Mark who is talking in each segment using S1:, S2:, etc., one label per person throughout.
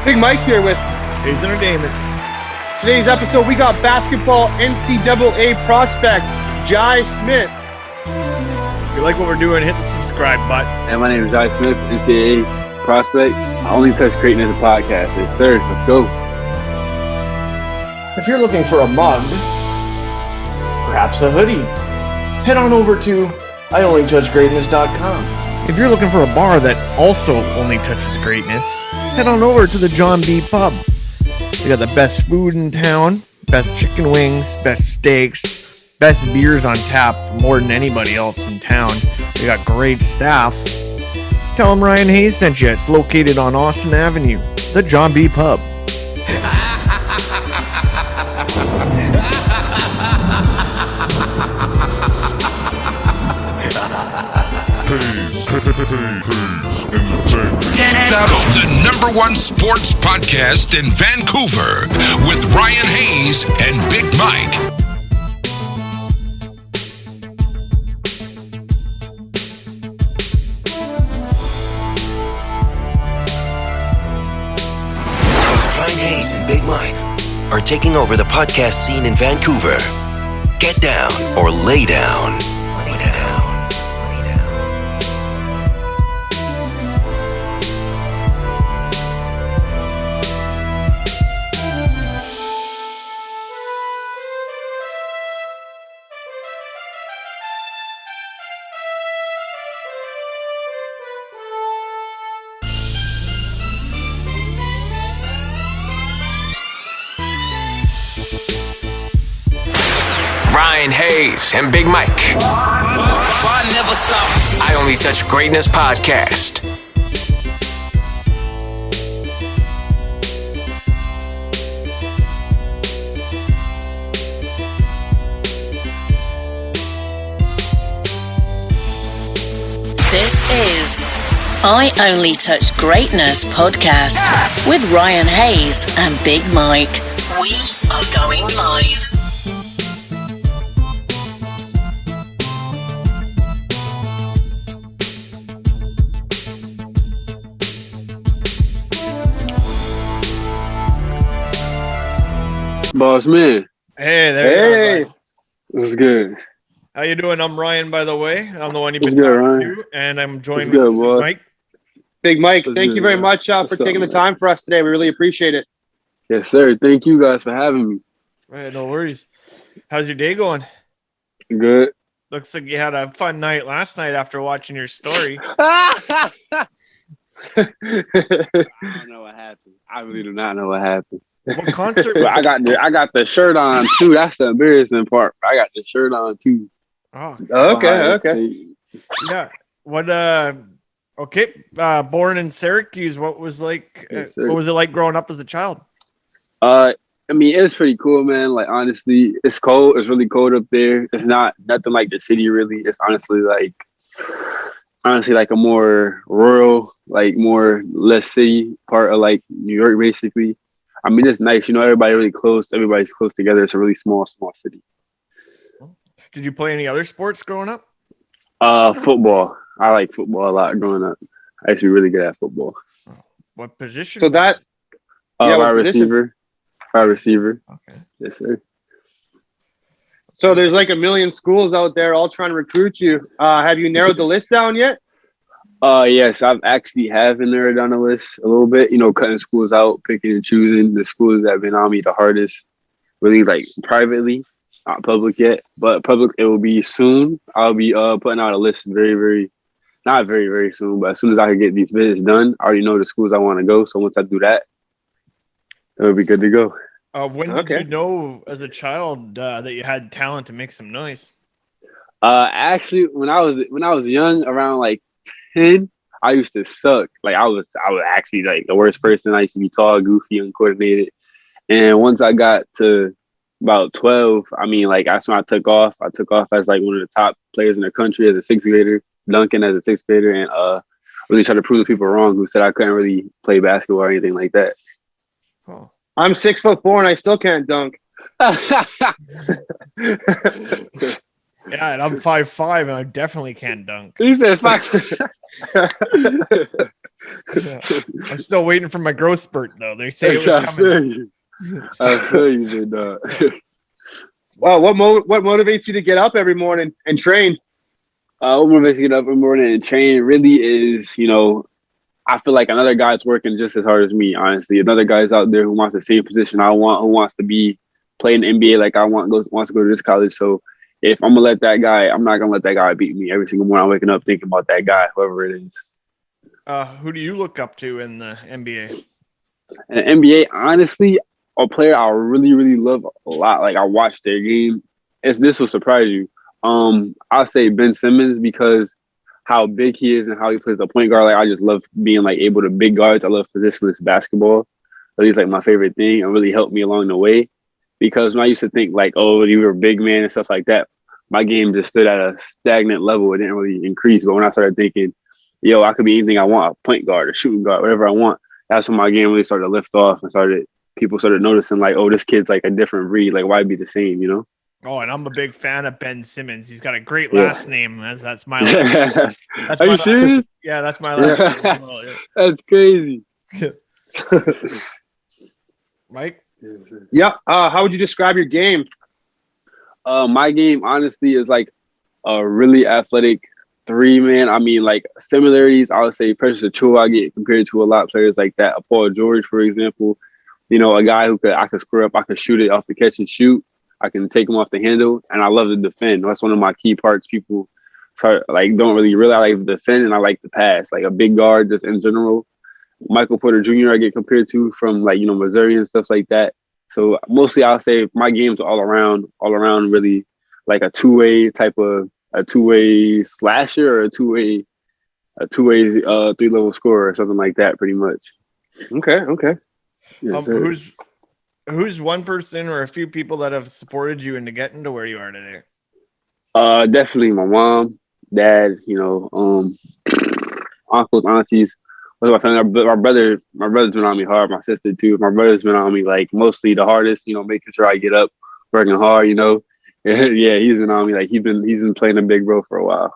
S1: Big Mike here with
S2: Hayes Entertainment.
S1: today's episode. We got basketball NCAA prospect Jai Smith.
S2: If you like what we're doing, hit the subscribe button.
S3: And my name is Jai Smith, NCAA prospect. I only touch greatness in podcast. Yes, sir. Let's go.
S4: If you're looking for a mug, perhaps a hoodie, head on over to IOnlyTouchGreatness.com.
S2: If you're looking for a bar that also only touches greatness, head on over to the John B. Pub. We got the best food in town, best chicken wings, best steaks, best beers on tap, more than anybody else in town. We got great staff. Tell them Ryan Hayes sent you. It's located on Austin Avenue, the John B. Pub.
S5: The number one sports podcast in Vancouver with Ryan Hayes and Big Mike.
S6: Ryan Hayes and Big Mike are taking over the podcast scene in Vancouver. Get down or lay down. Lay down. Ryan Hayes and Big Mike. Never stop. I Only Touch Greatness podcast.
S7: This is I Only Touch Greatness podcast with Ryan Hayes and Big Mike. We are going live.
S3: Boss man.
S2: Hey, there you go.
S3: What's good?
S2: How you doing? I'm Ryan, by the way. I'm the one you've been
S3: What's good,
S2: talking
S3: Ryan?
S2: to, and I'm joined
S3: What's good,
S2: with
S3: boy?
S2: Mike.
S1: Big Mike,
S3: What's
S1: thank
S3: good,
S1: you very
S3: man?
S1: much for
S3: What's
S1: taking
S3: up,
S1: the
S3: man?
S1: time for us today. We really appreciate it.
S3: Yes, sir. Thank you guys for having me.
S2: Right, no worries. How's your day going?
S3: Good.
S2: Looks like you had a fun night last night after watching your story.
S3: I don't know what happened. I really do not know what happened.
S2: What concert?
S3: But I got the shirt on too. That's the embarrassing part. I got the shirt on too.
S2: Oh,
S1: Okay.
S2: yeah. What? Okay. Born in Syracuse. What was like?
S3: Yes, sir.
S2: What was it like growing up as a child?
S3: I mean, it's pretty cool, man. Like, honestly, it's cold. It's really cold up there. It's not nothing like the city, really. It's honestly like a more rural, like more less city part of like New York, basically. I mean, it's nice. You know, everybody's close together. It's a really small city.
S2: Did you play any other sports growing up?
S3: Football. I like football a lot growing up. I used to be really good at football.
S2: What position?
S1: So that, Yeah, what
S3: wide
S1: position?
S3: receiver.
S2: Okay.
S3: Yes, sir.
S1: so there's like a million schools out there all trying to recruit you. Have you narrowed the list down yet?
S3: Yes, I've actually narrowed down the list a little bit, you know, cutting schools out, picking and choosing the schools that have been on me the hardest, really like privately, not public yet, but public it will be soon. I'll be putting out a list not very soon, but as soon as I can get these visits done, I already know the schools I want to go. So once I do that, it'll be good to go.
S2: When
S1: Okay.
S2: did you know as a child that you had talent to make some noise?
S3: Actually, when I was young, around like 10, I used to suck. Like I was actually like the worst person. I used to be tall, goofy, uncoordinated. And once I got to about 12, I mean, like that's when I took off. I took off as like one of the top players in the country as a sixth grader, dunking as a sixth grader, and really tried to prove the people wrong who said I couldn't really play basketball or anything like that.
S2: Oh.
S1: I'm 6'4" and I still can't dunk.
S2: Yeah, and I'm 5'5" and I definitely can't dunk.
S3: He said 5.
S2: Yeah. I'm still waiting for my growth spurt, though. They say it was
S3: I
S2: coming.
S3: feel you. I feel you, big dog.
S1: Well, what motivates you to get up every morning and train?
S3: What motivates me to get up in the morning and train really is, I feel like another guy's working just as hard as me, honestly. Another guy's out there who wants the same position I want, who wants to be playing the NBA like I want, wants to go to this college. So if I'm gonna let that guy, I'm not gonna let that guy beat me every single morning. I'm waking up thinking about that guy, whoever it is.
S2: Who do you look up to in the NBA?
S3: And the NBA, honestly, a player I really, really love a lot. Like I watched their game. This will surprise you. I'll say Ben Simmons because how big he is and how he plays the point guard. Like I just love being like able to big guards. I love positionless basketball. So he's like my favorite thing and really helped me along the way. Because when I used to think like, oh, you were a big man and stuff like that, my game just stood at a stagnant level. It didn't really increase. But when I started thinking, yo, I could be anything I want, a point guard, a shooting guard, whatever I want, that's when my game really started to lift off and people started noticing like, oh, this kid's like a different breed. Like, why be the same,
S2: Oh, and I'm a big fan of Ben Simmons. He's got a great last name. That's my last name. That's
S3: Are you serious?
S2: Yeah, that's my last name as well. Yeah.
S3: That's crazy.
S2: Mike?
S1: Yeah. How would you describe your game?
S3: My game, honestly, is like a really athletic three-man. I mean, like similarities, I would say Precious Achiuwa I get compared to a lot of players like that. A Paul George, for example, a guy I could square up, I could shoot it off the catch and shoot. I can take him off the handle, and I love to defend. That's one of my key parts. People don't really realize. I like to defend, and I like to pass. Like a big guard, just in general. Michael Porter Jr. I get compared to from Missouri and stuff like that. So mostly I'll say my game's all around really like a two-way slasher or a two-way three-level scorer or something like that, pretty much.
S1: Okay.
S3: Yes,
S2: who's one person or a few people that have supported you into getting to where you are today?
S3: Definitely my mom, dad, uncles, aunties. My family, my brother's been on me hard. My sister too. My brother's been on me like mostly the hardest. Making sure I get up, working hard. Yeah, he's been on me like he's been playing a big role for a while.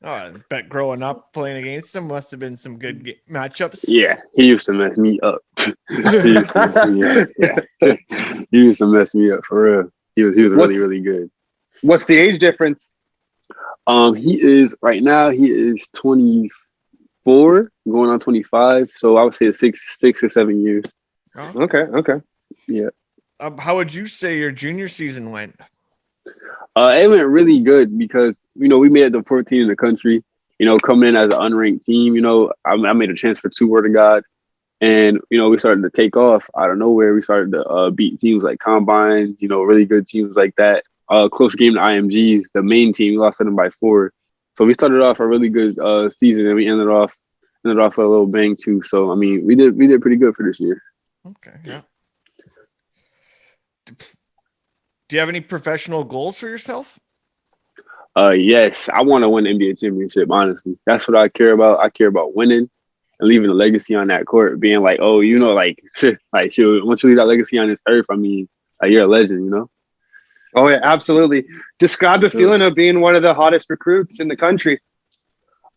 S2: Oh, I bet growing up playing against him must have been some good matchups.
S3: Yeah, he used to mess me up. He used to mess me up for real. He was really, really good.
S1: What's the age difference?
S3: He is 24, going on 25. So I would say 6 or 7 years.
S2: Oh.
S1: Okay.
S3: Yeah.
S2: How would you say your junior season went?
S3: It went really good because, we made it to 14 in the country, coming in as an unranked team, I made a transfer to Word of God. And, we started to take off out of nowhere. We started to beat teams like Combine, really good teams like that. Close game to IMGs, the main team, we lost to them by 4. So we started off a really good season, and we ended off with a little bang too. So, I mean, we did pretty good for this year.
S2: Okay, yeah. Do you have any professional goals for yourself?
S3: Yes, I want to win the NBA championship, honestly. That's what I care about. I care about winning and leaving a legacy on that court, being like, oh, shoot, once you leave that legacy on this earth, I mean, you're a legend,
S1: Oh yeah, absolutely. Describe the feeling of being one of the hottest recruits in the country.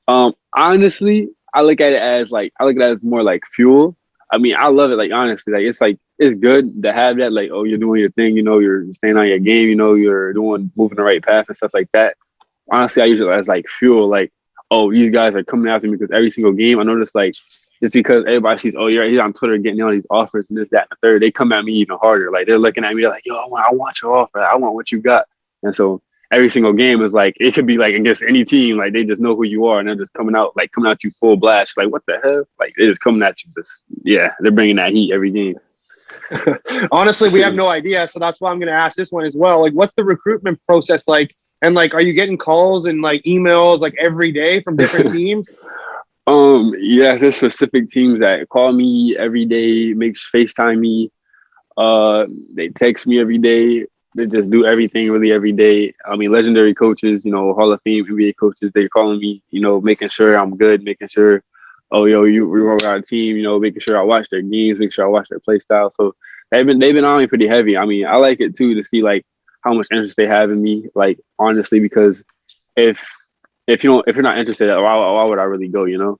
S3: Honestly, I look at it as more like fuel. I mean, I love it. Like, honestly, it's good to have that. Like, oh, you're doing your thing. You're staying on your game. You're moving the right path and stuff like that. Honestly, I use it as like fuel. Like, oh, these guys are coming after me because every single game, I notice like just because everybody sees, oh, he's on Twitter getting all these offers and this, that, and the third, they come at me even harder. Like they're looking at me, they're like, yo, I want your offer. I want what you got. And so every single game is like, it could be like against any team. Like they just know who you are and they're just coming out you full blast. Like, what the hell? Like they're just coming at you. They're bringing that heat every game.
S1: Honestly, we have no idea. So that's why I'm going to ask this one as well. Like, what's the recruitment process like? And like, are you getting calls and like emails like every day from different teams?
S3: Yeah, there's specific teams that call me every day, FaceTime me. They text me every day. They just do everything really every day. I mean, legendary coaches, Hall of Fame NBA coaches, they're calling me, making sure I'm good, making sure, oh, yo, we work our team, making sure I watch their games, make sure I watch their play style. So they've been on me pretty heavy. I mean, I like it too to see like how much interest they have in me, like honestly, because if you're not interested, why would I really go,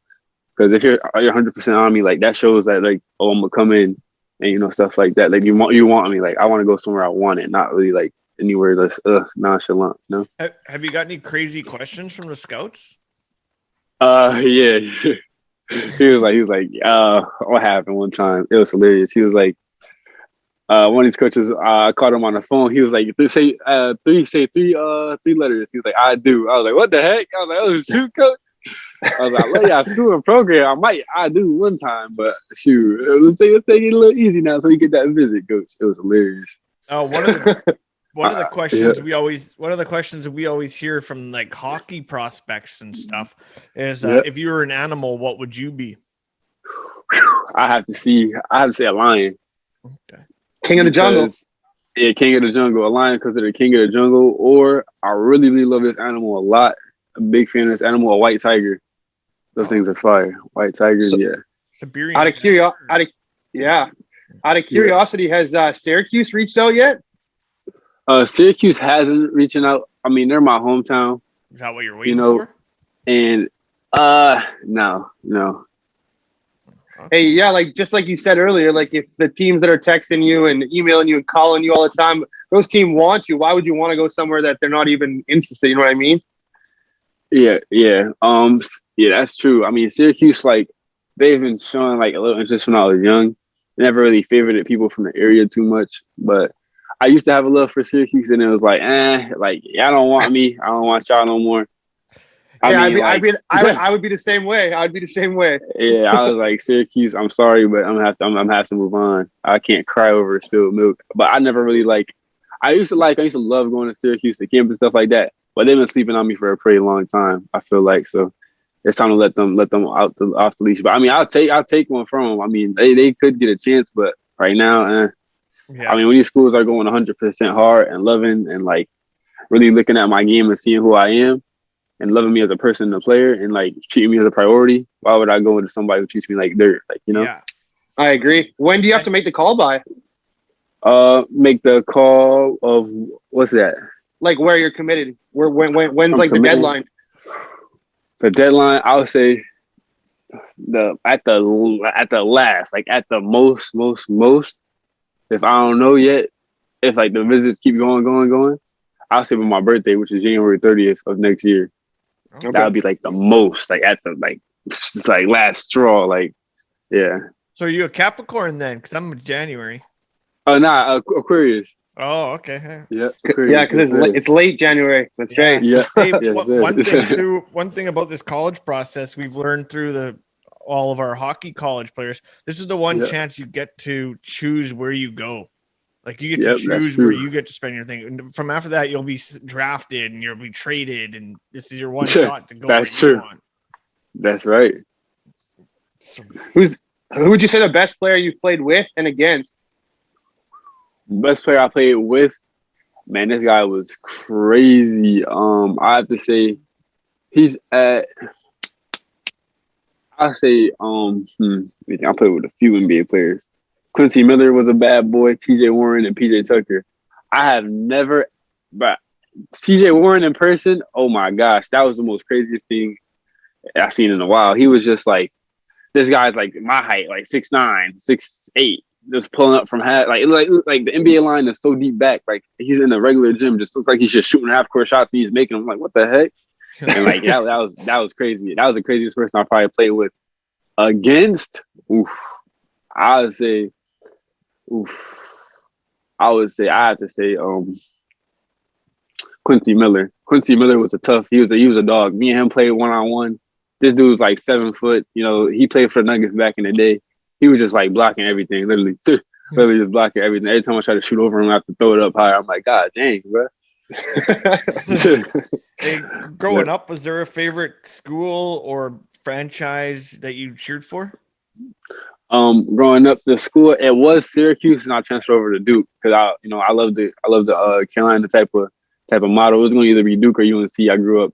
S3: Because if you're 100% on me, like that shows that like, oh, I'm gonna come in and stuff like that. Like you want me, like I want to go somewhere I want it, not really like anywhere that's nonchalant. No.
S2: Have you got any crazy questions from the scouts?
S3: Yeah. he was like, what happened one time? It was hilarious. He was like, one of these coaches, I caught him on the phone. He was like, say three letters. He was like, I do. I was like, what the heck? I was like, oh shoot, coach. I was like, well, yeah, school program. I do one time, but shoot, let's take it a little easy now so you get that visit, coach. It was hilarious.
S2: Oh, one of the questions we always hear from like hockey prospects and stuff is if you were an animal, what would you be?
S3: I have to say a lion.
S2: Okay.
S1: King of the jungle.
S3: Yeah, king of the jungle. A lion because of the king of the jungle. Or I really, really love this animal a lot. A big fan of this animal, a white tiger. Those things are fire. White tigers, yeah.
S2: Siberian.
S1: Out of curiosity, has Syracuse reached out yet?
S3: Syracuse hasn't reaching out. I mean, they're my hometown.
S2: Is that what you're waiting for?
S3: And no.
S1: Hey, yeah, like just like you said earlier, like if the teams that are texting you and emailing you and calling you all the time, those teams want you. Why would you want to go somewhere that they're not even interested? You know what I mean?
S3: Yeah. Yeah, that's true. I mean, Syracuse, like they've been showing like a little interest when I was young. Never really favored people from the area too much, but I used to have a love for Syracuse, and it was like, y'all don't want me. I don't want y'all no more.
S1: I would be the same way. I would be the same way.
S3: Yeah, I was like, Syracuse, I'm sorry, but I'm gonna have to move on. I can't cry over spilled milk. But I never really I used to love going to Syracuse, the camp and stuff like that. But they've been sleeping on me for a pretty long time, I feel like. So it's time to let them off the leash. But I mean, I'll take one from them. I mean, they could get a chance, but right now,
S2: yeah.
S3: I mean, when these schools are going 100% hard and loving and like really looking at my game and seeing who I am and loving me as a person and a player and like treating me as a priority, why would I go into somebody who treats me like dirt? Like,
S2: Yeah.
S1: I agree. When do you have to make the call by?
S3: Make the call of what's that?
S1: Like where you're committed. When's
S3: I'm
S1: like
S3: committed.
S1: the deadline?
S3: The deadline, I would say at the last, like at the most. If I don't know yet, if like the visits keep going, I'll say by my birthday, which is January 30th of next year. Okay. That would be like the most, like at the it's like last straw, like yeah.
S2: So are you a Capricorn then? Because I'm a January.
S3: Aquarius.
S2: Oh, okay.
S3: Yeah,
S1: Aquarius, yeah, because it's late January. That's right.
S3: Yeah.
S2: Hey, one thing about this college process we've learned through all of our hockey college players. This is the one chance you get to choose where you go. Like you get to choose where you get to spend your thing. And from after that, you'll be drafted and you'll be traded, and this is your one shot to go.
S3: That's true. You want. That's right.
S1: Who would you say the best player you've played with and against?
S3: Best player I played with, man, this guy was crazy. I have to say, he's at. I say, I played with a few NBA players. Quincy Miller was a bad boy. TJ Warren and PJ Tucker. I have never, but TJ Warren in person, oh my gosh, that was the most craziest thing I've seen in a while. He was just like, this guy's like my height, like 6'9", 6'8", just pulling up from half, like the NBA line is so deep back, like he's in a regular gym, just looks like he's just shooting half-court shots and he's making them. Like, what the heck? And like that was crazy. That was the craziest person I probably played with. Against, I would say I have to say Quincy Miller. Quincy Miller was he was a dog. Me and him played 1-on-1. This dude was like 7 foot. You know, he played for the Nuggets back in the day. He was just like blocking everything, literally just blocking everything. Every time I try to shoot over him, I have to throw it up high. I'm like, God dang, bro.
S2: Hey, growing up, was there a favorite school or franchise that you cheered for?
S3: Growing up, the school, it was Syracuse, and I transferred over to Duke because I love the Carolina type of model. It was going to either be Duke or UNC. I grew up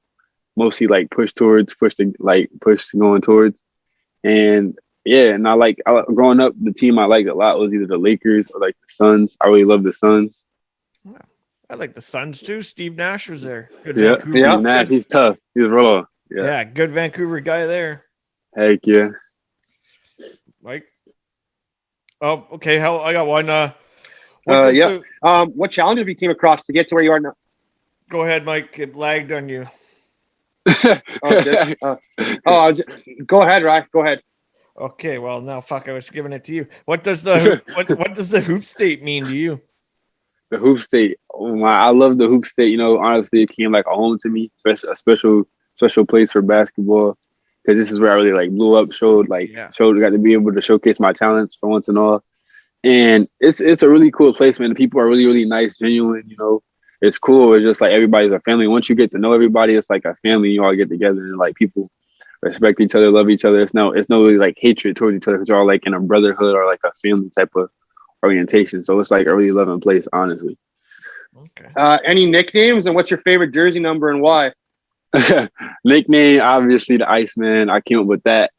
S3: mostly like pushed going towards, and yeah, and growing up, the team I liked a lot was either the Lakers or like the Suns. I really love the Suns.
S2: Yeah. I like the Suns too. Steve Nash was there.
S3: Good Steve Nash, he's tough. He's raw.
S2: Yeah, good Vancouver guy there.
S3: Heck yeah.
S2: Mike? Oh, okay. Hell, I got one. What does
S1: Yeah. What challenges have you came across to get to where you are now?
S2: Go ahead, Mike. It lagged on you.
S1: Go ahead, Ryan. Go ahead.
S2: Okay, well now fuck, I was giving it to you. What does the what does the hoop state mean to you?
S3: The hoop state. Oh my! I love the hoop state. You know, honestly, it came like a home to me. A special place for basketball because this is where I really like blew up. Got to be able to showcase my talents for once and all. And it's a really cool place, man. The people are really really nice, genuine. You know, it's cool. It's just like everybody's a family. Once you get to know everybody, it's like a family. You all get together and like people respect each other, love each other. It's no really like hatred towards each other because you're all like in a brotherhood or like a family type of orientation. So it's like a really loving place, honestly.
S2: Okay.
S1: Any nicknames and what's your favorite jersey number and why?
S3: Nickname, obviously the Iceman. I came up with that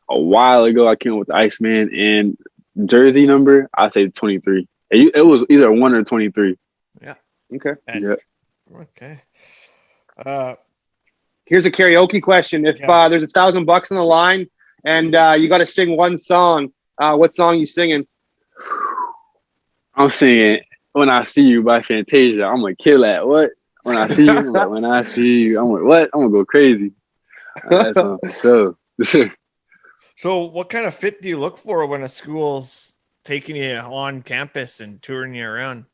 S3: a while ago. I came up with the Iceman and jersey number. I say 23. It was either 1 or 23.
S2: Yeah.
S1: Okay.
S3: Yeah.
S2: Okay.
S1: Here's a karaoke question. If there's $1,000 on the line and you got to sing one song, what song you singing?
S3: I'm singing "When I See You" by Fantasia. I'm gonna kill that. What? When I see you, I'm like, when I see you, I'm like, what? I'm gonna go crazy. That's for sure.
S2: So, what kind of fit do you look for when a school's taking you on campus and touring you around?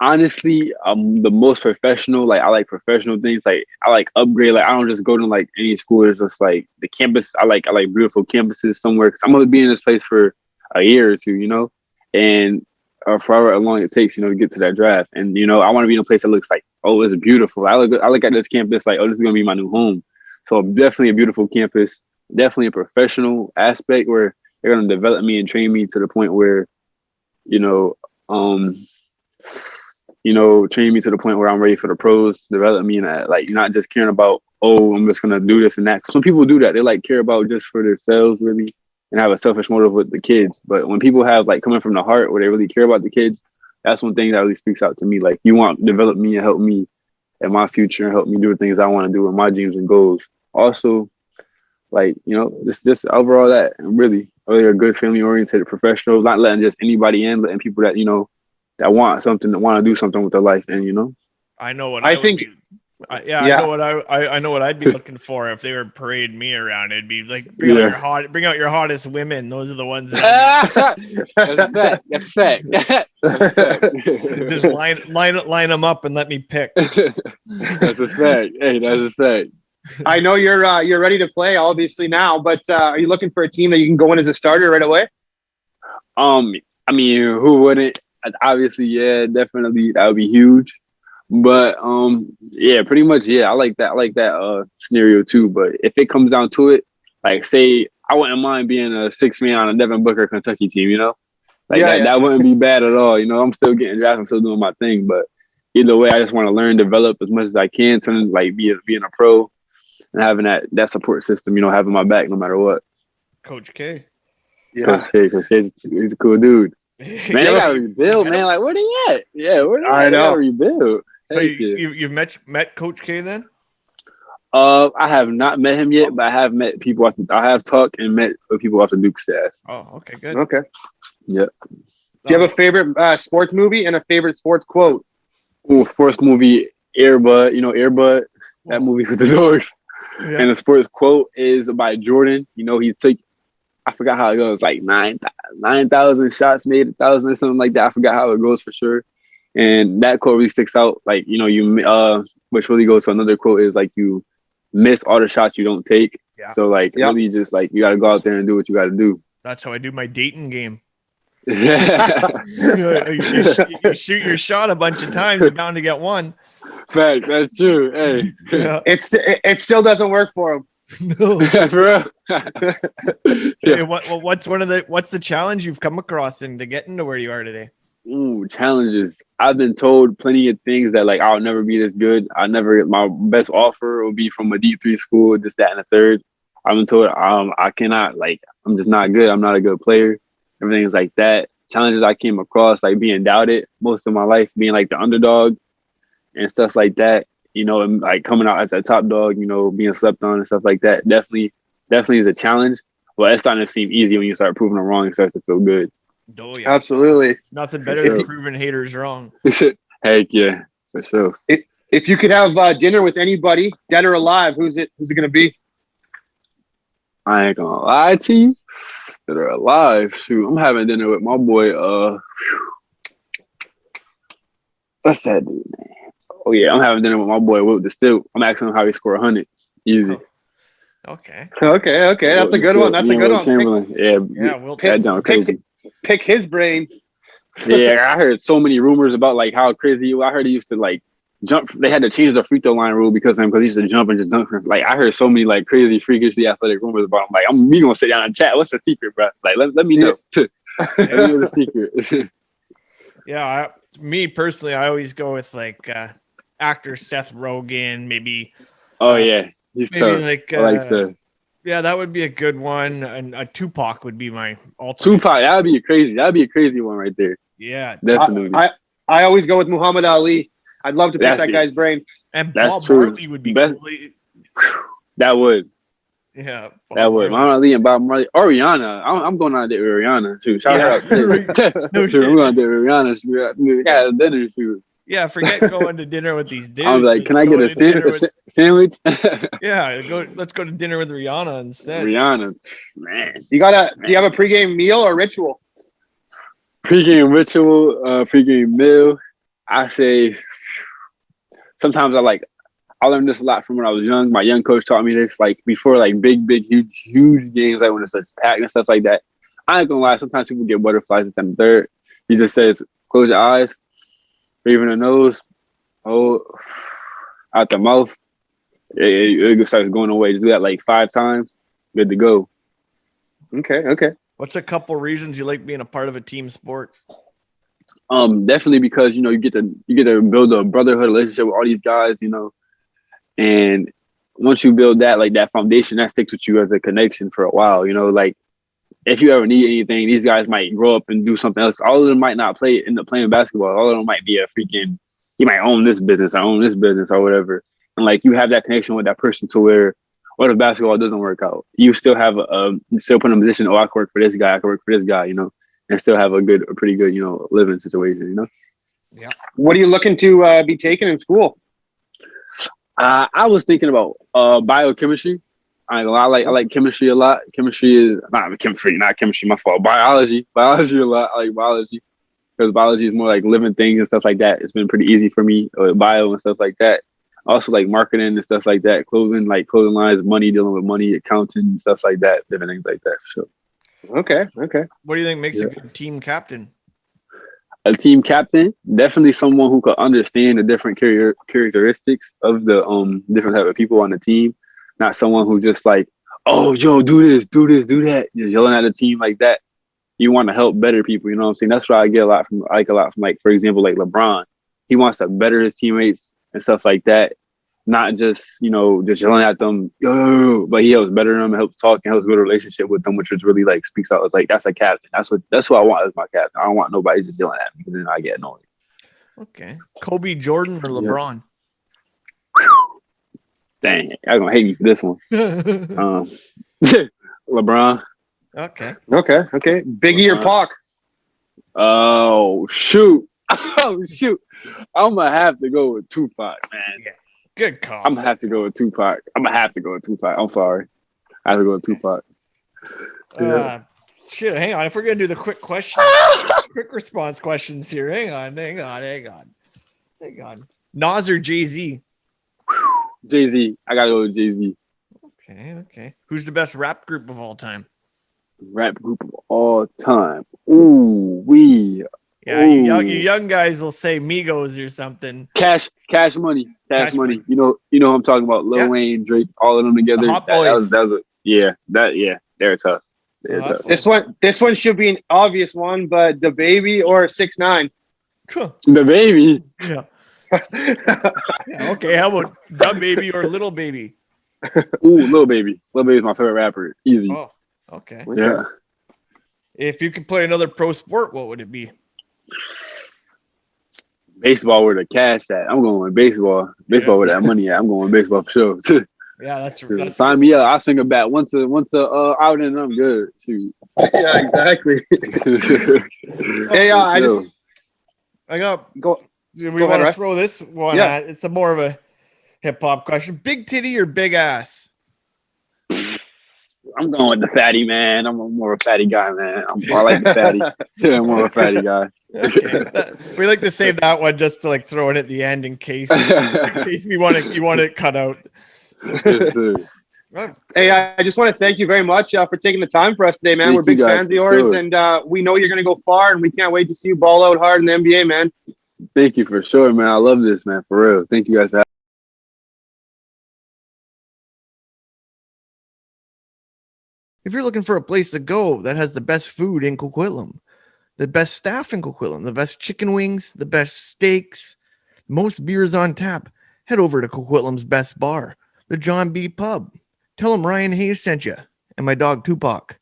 S3: Honestly, the most professional. Like, I like professional things. Like, I like upgrade. Like, I don't just go to like any school. It's just like the campus. I like beautiful campuses somewhere because I'm gonna be in this place for a year or two, you know, and forever long it takes, you know, to get to that draft. And you know, I want to be in a place that looks like, oh, it's beautiful. I look at this campus like, oh, this is gonna be my new home. So definitely a beautiful campus. Definitely a professional aspect where they're gonna develop me and train me to the point where, train me to the point where I'm ready for the pros, develop me, and like not just caring about, oh, I'm just gonna do this and that. Some people do that. They like care about just for themselves really and have a selfish motive with the kids. But when people have like coming from the heart where they really care about the kids, that's one thing that really speaks out to me. Like you want to develop me and help me in my future and help me do the things I want to do with my dreams and goals. Also, like, just overall that really a good family oriented professional, not letting just anybody in, letting people that, that want something, that want to do something with their life. And,
S2: I know what
S1: I think.
S2: I know what I know what I'd be looking for if they were parading me around. It'd be like bring out your hottest women. Those are the ones that
S3: That's fact.
S2: Just line them up and let me pick.
S3: That's a fact. Hey, that's a fact.
S1: I know you're ready to play obviously now, but are you looking for a team that you can go in as a starter right away?
S3: I mean, who wouldn't? Obviously, yeah, definitely that would be huge. But yeah, pretty much, yeah, I like that scenario too. But if it comes down to it, like say I wouldn't mind being a 6-man on a Devin Booker Kentucky team, that wouldn't be bad at all. I'm still getting drafted, I'm still doing my thing. But either way, I just want to learn, develop as much as I can, turn like being a pro and having that support system, having my back no matter what.
S2: Coach K.
S3: Yeah. Coach K, he's a cool dude. Man, they gotta rebuild, man. Like, where they at? Yeah, where they at? I know. They gotta rebuild.
S2: So you've met Coach K then?
S3: I have not met him yet, but I have met people. I have talked and met people off the Duke staff.
S2: Oh, okay, good.
S1: Okay.
S3: Yep.
S1: Do you have a favorite sports movie and a favorite sports quote?
S3: Oh, sports movie, Air Bud. Air Bud, that movie with the dogs. Yeah. And the sports quote is by Jordan. He took, I forgot how it goes, like 9,000 shots made 1,000 or something like that. I forgot how it goes for sure. And that quote really sticks out. Like, which really goes to another quote is like, you miss all the shots you don't take. Yeah. So like, really just like, you got to go out there and do what you got to do.
S2: That's how I do my dating game. you shoot your shot a bunch of times, you're bound to get one.
S3: Fact, that's true. Hey,
S1: yeah. It still doesn't work for him.
S2: No,
S3: for real.
S2: Hey, what's the challenge you've come across in to getting to where you are today?
S3: Ooh, challenges. I've been told plenty of things that like I'll never be this good. My best offer will be from a D3 school, this, that, and the third. I've been told I cannot, like, I'm just not good. I'm not a good player. Everything's like that. Challenges I came across, like being doubted most of my life, being like the underdog and stuff like that. And like coming out as a top dog, being slept on and stuff like that. Definitely is a challenge. Well, it's starting to seem easy when you start proving them wrong. It starts to feel good.
S2: Oh yeah,
S1: Absolutely.
S2: it's nothing better than proving haters wrong.
S3: Heck yeah, for sure.
S1: If you could have dinner with anybody, dead or alive, who's it going to be?
S3: I ain't gonna lie to you. That are alive. Shoot, I'm having dinner with my boy. What's that dude, man? Oh yeah, I'm having dinner with my boy Will the Still. I'm asking him how he scored 100. Easy.
S2: Okay.
S1: Okay. That's a good one. That's a good one.
S3: Chamberlain.
S2: Yeah, we'll
S3: that down crazy.
S1: Pick his brain.
S3: Yeah, I heard so many rumors about like how crazy. I heard he used to like jump. They had to change the free throw line rule because of him, because he used to jump and just dunk. Like I heard so many like crazy, freakishly athletic rumors about him. Like we gonna sit down and chat. What's the secret, bro? Like let me know. Let me know the secret.
S2: Yeah, me personally, I always go with like actor Seth Rogen, maybe.
S3: Oh yeah, he's
S2: maybe
S3: tough.
S2: like
S3: I like the.
S2: Yeah, that would be a good one. And a Tupac would be my ultimate.
S3: Tupac, that'd be a crazy one right there.
S2: Yeah,
S3: definitely.
S1: I always go with Muhammad Ali. I'd love to pick that guy's brain.
S2: And
S3: that's
S2: Bob
S3: true.
S2: Marley would be
S3: Best,
S2: cool.
S3: That would.
S2: Yeah,
S3: that would. Muhammad Ali and Bob Marley. Or Rihanna. I'm going on a date with Rihanna too. Shout out. I'm going on a date with Rihanna. We got a dinner too.
S2: Yeah, forget going to dinner with these dudes.
S3: I'm like, can I get a sandwich?
S2: Yeah, let's go to dinner with Rihanna instead.
S3: Rihanna, man.
S1: Do you have a pregame meal or ritual?
S3: Pregame ritual, pregame meal. I say sometimes I learned this a lot from when I was young. My young coach taught me this, like before like big, huge games, like when it's like packed and stuff like that. I ain't gonna lie, sometimes people get butterflies this and third. He just says, close your eyes. Breathing the nose, out the mouth. It starts going away. Just do that like 5 times. Good to go.
S1: Okay.
S2: What's a couple reasons you like being a part of a team sport?
S3: Definitely because you get to build a brotherhood relationship with all these guys, and once you build that that foundation, that sticks with you as a connection for a while. Like if you ever need anything, these guys might grow up and do something else. All of them might not end up playing basketball. All of them might be he might own this business, or whatever. And like you have that connection with that person to where what if basketball doesn't work out? You still have you still put in a position, I can work for this guy, I can work for this guy, and still have a pretty good, living situation,
S2: Yeah.
S1: What are you looking to be taking in school?
S3: I was thinking about biochemistry. I like chemistry a lot. Chemistry is not chemistry. My fault. Biology a lot. I like biology because biology is more like living things and stuff like that. It's been pretty easy for me with bio and stuff like that. Also like marketing and stuff like that. Clothing lines, money, dealing with money, accounting and stuff like that. Different things like that for sure.
S1: Okay.
S2: What do you think makes a good team captain?
S3: A team captain, definitely someone who could understand the different characteristics of the different type of people on the team. Not someone who just like, oh, Joe, do this, do that. Just yelling at the team like that. You want to help better people, you know what I'm saying? That's what I get a lot from, for example, like LeBron. He wants to better his teammates and stuff like that. Not just, just yelling at them, but he helps better them, helps talk, and helps build a relationship with them, which is really like speaks out. It's like, that's a captain. That's what I want as my captain. I don't want nobody just yelling at me because then I get annoyed.
S2: Okay. Kobe, Jordan, or LeBron?
S3: Dang, y'all gonna hate me for this one. LeBron.
S2: Okay.
S1: Biggie or Pac?
S3: Oh shoot. I'm gonna have to go with Tupac, man.
S2: Yeah. Good call.
S3: I'm gonna have to go with Tupac. I'm sorry. I have to go with Tupac.
S2: Shit, hang on. If we're gonna do the quick response questions here, hang on. Nas or Jay-Z?
S3: Jay-Z. I gotta go with Jay-Z.
S2: Okay. Who's the best rap group of all time?
S3: Rap group of all time. Ooh, we.
S2: Yeah, you young guys will say Migos or something.
S3: Cash Money. Cash Money. You know who I'm talking about. Lil Wayne, Drake, all of them together.
S2: The Hot Boys.
S3: They're tough.
S1: This one should be an obvious one, but the Baby or 6ix9ine?
S3: The Baby.
S2: Yeah. Okay, how about the Baby or Little Baby?
S3: Ooh, Lil Baby. Lil Baby is my favorite rapper. Easy.
S2: Oh, okay.
S3: Yeah.
S2: If you could play another pro sport, what would it be?
S3: Baseball where the cash at. I'm going with baseball. Baseball where that money at. I'm going with baseball for sure.
S2: Yeah, that's
S3: Sign me up. I'll swing a bat once a out and I'm good. Shoot.
S1: Yeah, exactly. Hey,
S2: I got
S1: go.
S2: Do we
S1: Go
S2: want
S1: ahead,
S2: to
S1: Ryan.
S2: throw this one
S1: Yeah.
S2: at? It's a more of a hip hop question. Big titty or big ass?
S3: I'm going with the fatty, man. I'm more a fatty guy, man. I like the fatty. Yeah, I'm more a fatty guy.
S2: Okay. We like to save that one just to like throw it at the end in case you want it cut out.
S3: Yes, sir.
S1: Hey, I just want to thank you very much for taking the time for us today, man.
S3: Thank
S1: We're big
S3: you guys,
S1: fans of
S3: for
S1: yours,
S3: sure.
S1: and we know you're going to go far, and we can't wait to see you ball out hard in the NBA, man.
S3: Thank you for sure, man. I love this, man. For real. Thank you guys for having me.
S2: If you're looking for a place to go that has the best food in Coquitlam, the best staff in Coquitlam, the best chicken wings, the best steaks, most beers on tap, head over to Coquitlam's best bar, the John B. Pub. Tell them Ryan Hayes sent you, and my dog Tupac.